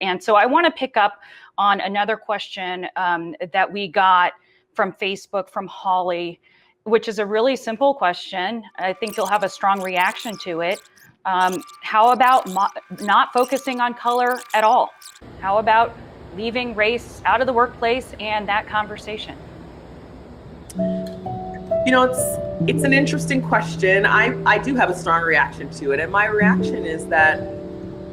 And so I want to pick up on another question that we got from Facebook from Holly, which is a really simple question. I think you'll have a strong reaction to it. How about not focusing on color at all? How about leaving race out of the workplace and that conversation? You know, it's an interesting question. I do have a strong reaction to it. And my reaction is that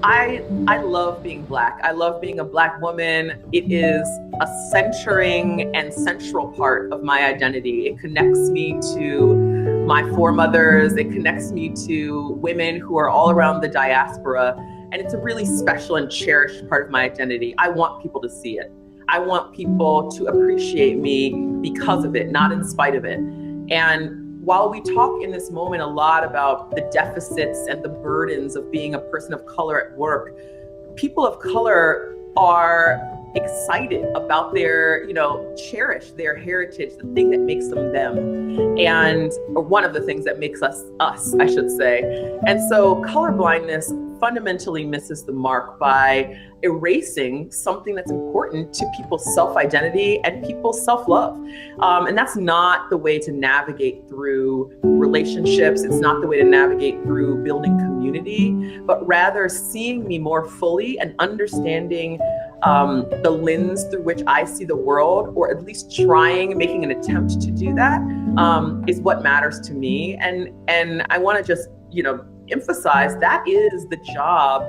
I love being Black. I love being a Black woman. It is a centering and central part of my identity. It connects me to my foremothers. It connects me to women who are all around the diaspora. And it's a really special and cherished part of my identity. I want people to see it. I want people to appreciate me because of it, not in spite of it. And while we talk in this moment a lot about the deficits and the burdens of being a person of color at work, people of color are excited about their, cherish their heritage, the thing that makes them them. And or one of the things that makes us, I should say. And so colorblindness fundamentally misses the mark by erasing something that's important to people's self-identity and people's self-love. And that's not the way to navigate through relationships. It's not the way to navigate through building community, but rather seeing me more fully and understanding the lens through which I see the world, or at least making an attempt to do that, is what matters to me. And I want to just, emphasize that is the job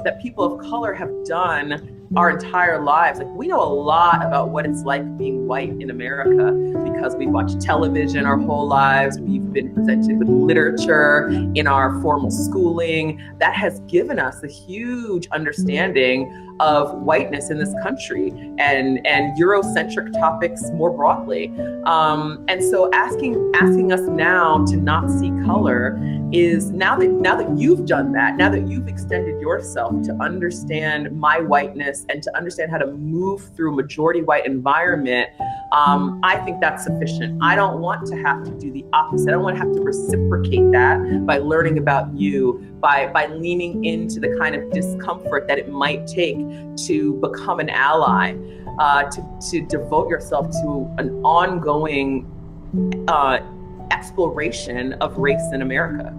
that people of color have done our entire lives. Like, we know a lot about what it's like being white in America because we've watched television our whole lives. We've been presented with literature in our formal schooling that has given us a huge understanding of whiteness in this country and Eurocentric topics more broadly. And so asking us now to not see color is now that you've done that, now that you've extended yourself to understand my whiteness and to understand how to move through a majority white environment, I think that's sufficient. I don't want to have to do the opposite. I don't want to have to reciprocate that by learning about you, by leaning into the kind of discomfort that it might take to become an ally, to devote yourself to an ongoing exploration of race in America.